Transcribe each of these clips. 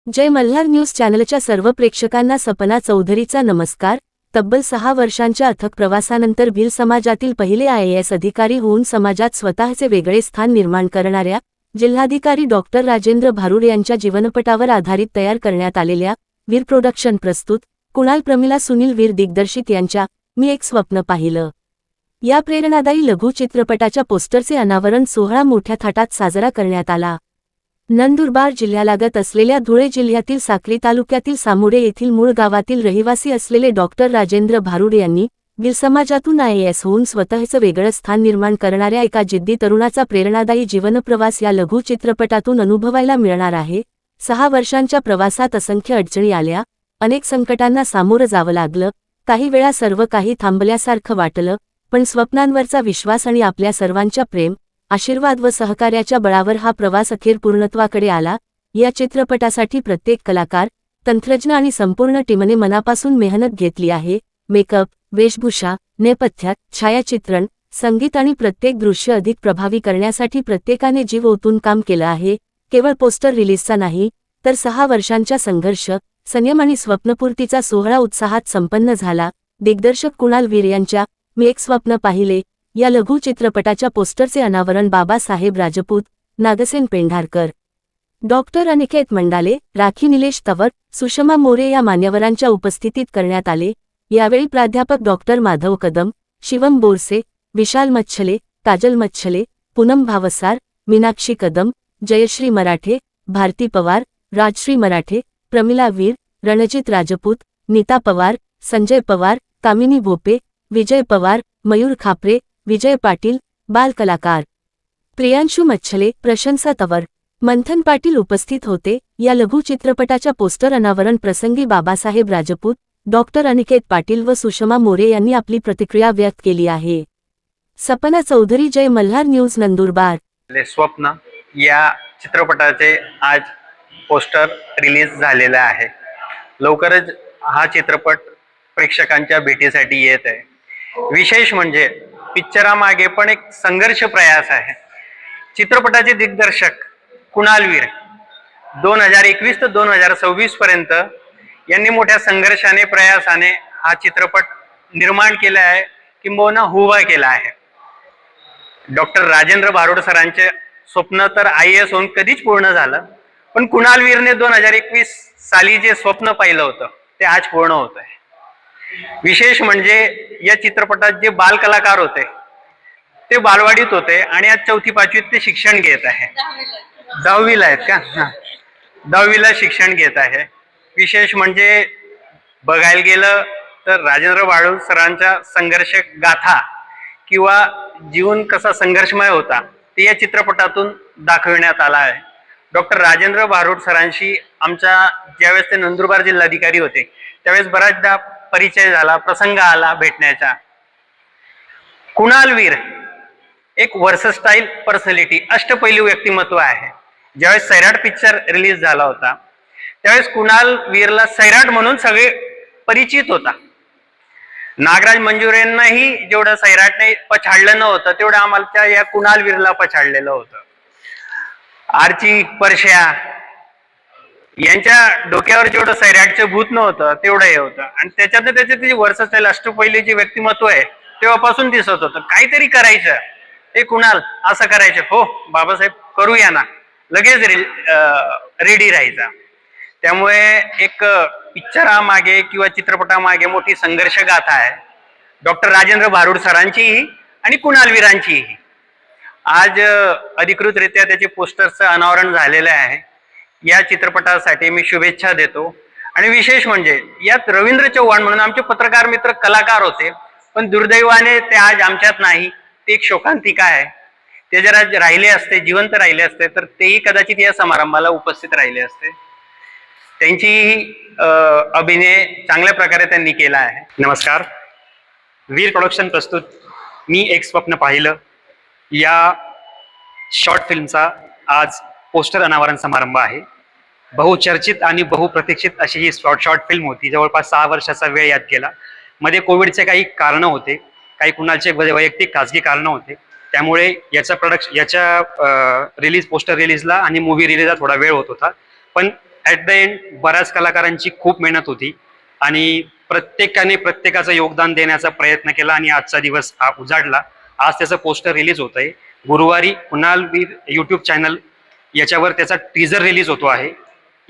जय Malhar news चॅनलच्या सर्व प्रेक्षकांना सपना चौधरीचा नमस्कार। तब्बल 6 वर्षांच्या अथक प्रवासानंतर भिल समाजातील पहिले IAS अधिकारी होऊन समाजात स्वतःचे वेगळे स्थान निर्माण करणाऱ्या जिल्हाधिकारी डॉक्टर राजेंद्र भारुड यांच्या जीवनपटावर आधारित तयार करण्यात आलेल्या वीर प्रोडक्शन प्रस्तुत कुणाल प्रमिला सुनील वीर दिग्दर्शित यांच्या मी एक स्वप्न पाहिलं या प्रेरणादायी लघु चित्रपटाच्या पोस्टरचे अनावरण सोहळा मोठ्या थाटात साजरा करण्यात आला। नंदुरबार जिल्ह्यालागत असलेल्या धुळे जिल्ह्यातील साक्री तालुक्यातील सामुडे येथील मूळ गावातील रहिवासी असलेले डॉक्टर राजेंद्र भारुड यांनी भिल समाजातून IAS होऊन स्वतःचं वेगळं स्थान निर्माण करणाऱ्या एका जिद्दी तरुणाचा प्रेरणादायी जीवनप्रवास या लघु चित्रपटातून अनुभवायला मिळणार आहे। 6 वर्षांच्या प्रवासात असंख्य अडचणी आल्या, अनेक संकटांना सामोरं जावं लागलं, काही वेळा सर्व काही थांबल्यासारखं वाटलं, पण स्वप्नांवरचा विश्वास आणि आपल्या सर्वांच्या प्रेम, आशीर्वाद व सहकार्याच्या बळावर हा प्रवास अखेर पूर्णत्वाकडे आला। या चित्रपटासाठी प्रत्येक कलाकार, तंत्रज्ञ आणि संपूर्ण टीमने मनापासून मेहनत घेतली आहे। मेकअप, वेशभूषा, नेपथ्यात, छायाचित्रण, संगीत आणि प्रत्येक दृश्य अधिक प्रभावी करण्यासाठी प्रत्येकाने जीव ओतून काम केलं आहे। केवळ पोस्टर रिलीजचा नाही, तर 6 वर्षांच्या संघर्ष, संयम आणि स्वप्नपूर्तीचा सोहळा उत्साहात संपन्न झाला। दिग्दर्शक कुणाल वीर यांच्या मी एक स्वप्न पाहिले या लघु चित्रपटाच्या पोस्टरचे अनावरण बाबासाहेब राजपूत, नागसेन पेंढारकर, डॉक्टर अनिकेत मंडाले, राखी निलेश तवर, सुषमा मोरे या मान्यवरांच्या उपस्थितीत करण्यात आले। यावेळी प्राध्यापक डॉक्टर माधव कदम, शिवम बोरसे, विशाल मच्छले, काजल मच्छले, पूनम भावसार, मीनाक्षी कदम, जयश्री मराठे, भारती पवार, राजश्री मराठे, प्रमिला वीर, रणजित राजपूत, नीता पवार, संजय पवार, कामिनी भोपे, विजय पवार, मयूर खापरे, विजय पाटील, बाल कलाकार प्रियांशु मच्छले, प्रशंसा तवर, मंथन पाटील उपस्थित होते। या लघु चित्रपटाच्या पोस्टर अनावरण प्रसंगी बाबासाहेब राजपूत, डॉक्टर अनिकेत पाटील व सुषमा मोरे यांनी आपली प्रतिक्रिया व्यक्त केली आहे। सपना चौधरी, जय मल्हार न्यूज, नंदुरबार। स्वप्न या चित्रपटाचे आज पोस्टर रिलीज झालेला आहे। लवकरच हा चित्रपट प्रेक्षकांच्या भेटीसाठी येत आहे। विशेष म्हणजे पिक्चरामागे पण एक संघर्ष प्रयास आहे। चित्रपटाचे दिग्दर्शक कुणाल वीर 2021 ते 2026 पर्यंत यांनी मोठ्या संघर्षाने, प्रयासाने हा चित्रपट निर्माण केला आहे, किंबहुना उभा केला आहे। डॉक्टर राजेंद्र भारुड सरांचे स्वप्न तर IAS होऊन कधीच पूर्ण झालं, पण कुणाल वीरने 2021 साली जे स्वप्न पाहिलं होतं ते आज पूर्ण होत आहे। विशेष म्हणजे या चित्रपटात जे बाल कलाकार होते ते बालवाडीत होते आणि आज 4थी-5वीत ते शिक्षण घेत आहे। 10वीला आहेत का? 10वीला शिक्षण घेत आहे। विशेष म्हणजे बघायला गेलं तर राजेंद्र भारुड सरांचा संघर्ष गाथा किंवा जीवन कसा संघर्षमय होता ते या चित्रपटातून दाखवण्यात आला आहे। डॉक्टर राजेंद्र भारुड सरांशी आमचा ज्यावेळेस ते नंदुरबार जिल्हाधिकारी होते त्यावेळेस बराचदा परिचय झाला, प्रसंग आला भेटण्याचा। कुणाल वीर एक वर्सटाईल पर्सनॅलिटी, अष्टपैलू व्यक्तिमत्व आहे। ज्यावेळेस सैराट पिक्चर रिलीज झाला होता त्यावेळेस कुणाल वीरला सैराट म्हणून सगळे परिचित होता। नागराज मंजुरेंनाही जेवढं सैराटने पछाडलं नव्हतं तेवढं आम्हाला या कुणाल वीरला पछाडलेलं होतं। आर्ची, परश्या यांच्या डोक्यावर जेवढं सैराटचं भूत नव्हतं तेवढं हे होतं, आणि त्याच्यात त्याचे वर्सटाईल अष्टपैलू जे व्यक्तिमत्व आहे तेव्हापासून दिसत होतं। काहीतरी करायचं, हे कुणाल असं करायचं, हो बाबासाहेब करूया ना, लगेच रेडी राहायचा। त्यामुळे एक पिक्चरामागे किंवा चित्रपटामागे मोठी संघर्ष गाथा आहे डॉक्टर राजेंद्र भारुड सरांचीही आणि कुणाल वीरांचीही। आज अधिकृतरित्या त्याचे पोस्टरचं अनावरण झालेलं आहे। या चित्रपटासाठी मी शुभेच्छा देतो। आणि विशेष म्हणजे यात रवींद्र चव्हाण म्हणून आमचे पत्रकार मित्र कलाकार होते, पण दुर्दैवाने ते आज आमच्यात नाही। ते एक शोकांतिका आहे। ते जर आज राहिले असते, जिवंत राहिले असते तर तेही कदाचित या समारंभाला उपस्थित राहिले असते। त्यांची अभिनय चांगल्या प्रकारे त्यांनी केला आहे। नमस्कार। वीर प्रोडक्शन प्रस्तुत मी एक स्वप्न पाहिलं या शॉर्ट फिल्मचा आज पोस्टर अनावरण समारंभ आहे। बहुचर्चित आणि बहुप्रतीक्षित अशी ही शॉर्ट फिल्म होती। जवळपास 6 वर्षाचा वेळ यात गेला। मध्ये कोविडचे काही कारणं होते, काही कुणालचे वैयक्तिक खाजगी कारणं होते, त्यामुळे याच्या पोस्टर रिलीजला आणि मूवी रिलीजला थोडा वेळ होत होता. पण ॲट द एंड बऱ्याच कलाकारांची खूप मेहनत होती आणि प्रत्येकाने प्रत्येकाचं योगदान देण्याचा प्रयत्न केला आणि आजचा दिवस हा उजाडला. आज त्याचं पोस्टर रिलीज होत आहे. गुरुवारी कुणालवीर यूट्यूब चॅनल याच्यावर त्याचा टीजर रिलीज होतो आहे.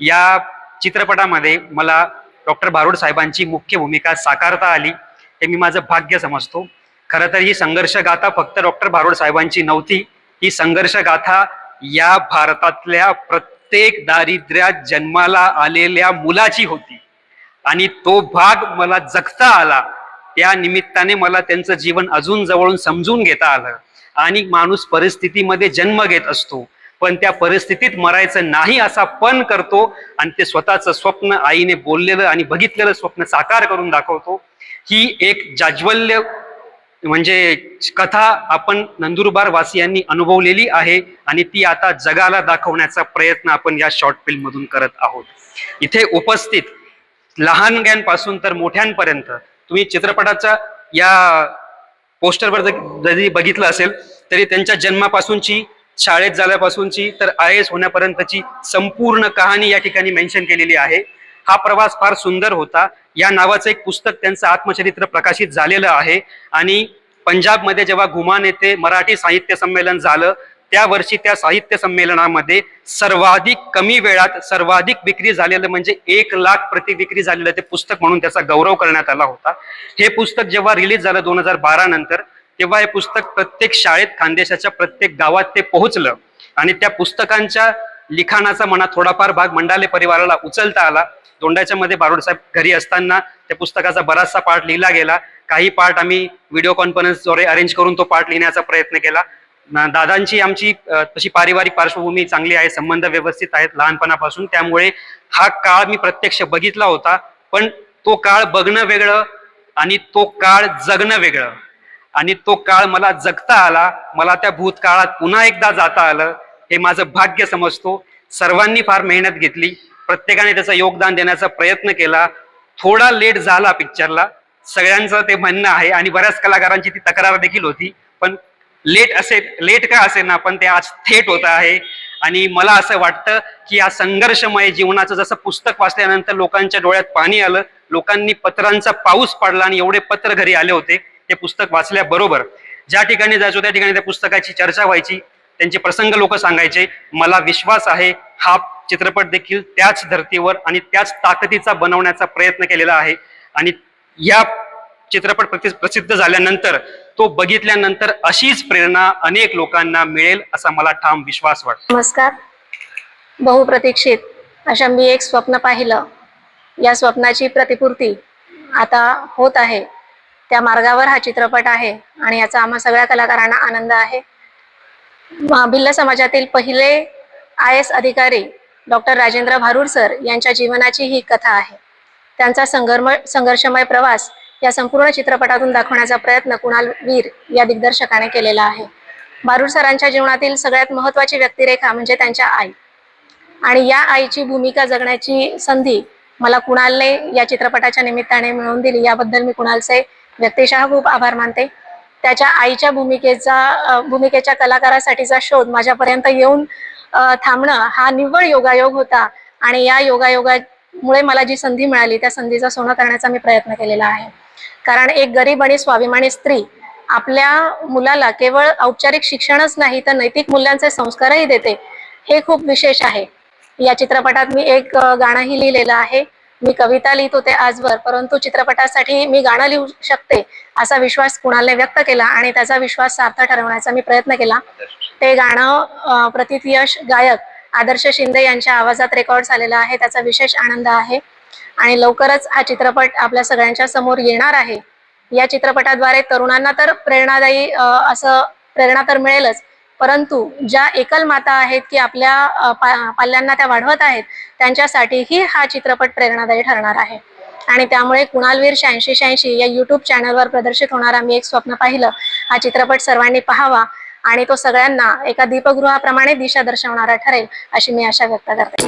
या चित्रपटामध्ये मला डॉक्टर भारुड साहेबांची मुख्य भूमिका साकारता आली हे मी माझं भाग्य समजतो. खरं तर ही संघर्ष गाथा फक्त डॉक्टर भारुड साहेबांची नव्हती. ही संघर्ष गाथा या भारतातल्या प्रत्येक दारिद्र्यात जन्माला आलेल्या मुलाची होती आणि तो भाग मला जगता आला. त्या निमित्ताने मला त्यांचं जीवन अजून जवळून समजून घेता आलं. आणि माणूस परिस्थितीमध्ये जन्म घेत असतो, पण त्या परिस्थितीत मरायचं नाही असा पण करतो आणि ते स्वतःचं स्वप्न आईने बोललेलं आणि बघितलेलं स्वप्न साकार करून दाखवतो. ही एक जाज्वल्य म्हणजे कथा आपण नंदुरबार वासियांनी अनुभवलेली आहे आणि ती आता जगाला दाखवण्याचा प्रयत्न आपण या शॉर्ट फिल्म मधून करत आहोत. इथे उपस्थित लहानग्यांपासून तर मोठ्यांपर्यंत तुम्ही चित्रपटाच्या या पोस्टरवर जरी बघितलं असेल तरी त्यांच्या जन्मापासूनची, शाळेत झाल्यापासूनची तर IAS होण्यापर्यंतची संपूर्ण कहाणी या ठिकाणी मेन्शन केलेली आहे. हा प्रवास फार सुंदर होता. या नावाचं एक पुस्तक त्यांचं आत्मचरित्र प्रकाशित झालेलं आहे आणि पंजाबमध्ये जेव्हा घुमान येथे मराठी साहित्य संमेलन झालं त्या वर्षी त्या साहित्य संमेलनामध्ये सर्वाधिक कमी वेळात सर्वाधिक विक्री झालेलं म्हणजे 1 लाख प्रति विक्री झालेलं ते पुस्तक म्हणून त्याचा गौरव करण्यात आला होता. हे पुस्तक जेव्हा रिलीज झालं 2012 नंतर, तेव्हा हे पुस्तक प्रत्येक शाळेत, खानदेशाच्या प्रत्येक गावात ते पोहोचलं आणि त्या पुस्तकांच्या लिखाणाचा म्हणा थोडाफार भाग मंडाले परिवाराला उचलता आला. दोंडाच्या मध्ये भारुड साहेब घरी असताना त्या पुस्तकाचा बराचसा पार्ट लिहिला गेला. काही पार्ट आम्ही व्हिडिओ कॉन्फरन्सद्वारे अरेंज करून तो पार्ट लिहिण्याचा प्रयत्न केला. दादांची आमची तशी पारिवारिक पार्श्वभूमी चांगली आहे, संबंध व्यवस्थित आहेत लहानपणापासून, त्यामुळे हा काळ मी प्रत्यक्ष बघितला होता. पण तो काळ बघणं वेगळं आणि तो काळ जगणं वेगळं आणि तो काळ मला जगता आला. मला त्या भूतकाळात पुन्हा एकदा जाता आलं हे माझं भाग्य समजतो. सर्वांनी फार मेहनत घेतली, प्रत्येकाने त्याचं योगदान देण्याचा प्रयत्न केला. थोडा लेट झाला पिक्चरला, सगळ्यांचं ते म्हणणं आहे आणि बऱ्याच कलाकारांची ती तक्रार देखील होती. पण लेट का असेल ना, पण ते आज थेट होत आहे आणि मला असं वाटतं की या संघर्षमय जीवनाचं जसं पुस्तक वाचल्यानंतर लोकांच्या डोळ्यात पाणी आलं, लोकांनी पत्रांचा पाऊस पडला आणि एवढे पत्र घरी आले होते. ते पुस्तक वाचल्याबरोबर ज्या ठिकाणी जायचो त्या ठिकाणी त्या पुस्तकाची चर्चा व्हायची, त्यांचे प्रसंग लोक सांगायचे. मला विश्वास आहे हा चित्रपट देखील त्याच धर्तीवर आणि त्याच ताकदीचा बनवण्याचा प्रयत्न केलेला आहे आणि या चित्रपट प्रसिद्ध झाल्यानंतर तो बघितल्यानंतर अशीच प्रेरणा अनेक लोकांना मिळेल असा मला ठाम विश्वास वाटतो. नमस्कार. बहुप्रतीक्षित अशा मी एक स्वप्न पाहिलं, या स्वप्नाची प्रतिपूर्ती आता होत आहे. त्या मार्गावर हा चित्रपट आहे आणि याचा आम्हा सगळ्या कलाकारांना आनंद आहे. भिल्ल समाजातील पहिले IAS अधिकारी डॉक्टर राजेंद्र भारुड सर यांच्या जीवनाची ही कथा आहे. त्यांचा संघर्षमय प्रवास या संपूर्ण चित्रपटातून दाखवण्याचा प्रयत्न कुणालवीर या दिग्दर्शकाने केलेला आहे. भारुड सरांच्या जीवनातील सगळ्यात महत्त्वाची व्यक्तिरेखा म्हणजे त्यांच्या आई आणि या आईची भूमिका जगण्याची संधी मला कुणालने या चित्रपटाच्या निमित्ताने मिळवून दिली. याबद्दल मी कुणालचे व्यक्तिशः खूप आभार मानते. त्याच्या आईच्या भूमिकेच्या कलाकारासाठीचा शोध माझ्यापर्यंत येऊन थांबणं हा निव्वळ योगायोग होता आणि या योगायोगामुळे मला जी संधी मिळाली त्या संधीचा सोनं करण्याचा मी प्रयत्न केलेला आहे. कारण एक गरीब आणि स्वाभिमानी स्त्री आपल्या मुलाला केवळ औपचारिक शिक्षणच नाही तर नैतिक मूल्यांचे संस्कारही देते, हे खूप विशेष आहे. या चित्रपटात मी एक गाणंही लिहिलेलं आहे. मी कविता लिहित होते आजवर, परंतु चित्रपटासाठी मी गाणं लिहू शकते असा विश्वास कुणालने व्यक्त केला आणि त्याचा विश्वास सार्थ ठरवण्याचा मी प्रयत्न केला. ते गाणं प्रतिथयश गायक आदर्श शिंदे यांच्या आवाजात रेकॉर्ड झालेलं आहे. त्याचा विशेष आनंद आहे आणि लवकरच हा चित्रपट आपल्या सगळ्यांच्या समोर येणार आहे. या चित्रपटाद्वारे तरुणांना तर प्रेरणादायी असं प्रेरणा तर मिळेलच, परंतु ज्या एकल माता आहेत की आपल्या पाल्यांना त्या वाढवत आहेत त्यांच्यासाठीही हा चित्रपट प्रेरणादायी ठरणार आहे. आणि त्यामुळे कुणालवीर 8686 या यूट्यूब चॅनलवर प्रदर्शित होणारा मी एक स्वप्न पाहिलं हा चित्रपट सर्वांनी पाहावा आणि तो सगळ्यांना एका दीपगृहाप्रमाणे दिशा दर्शवणारा ठरेल अशी मी आशा व्यक्त करते.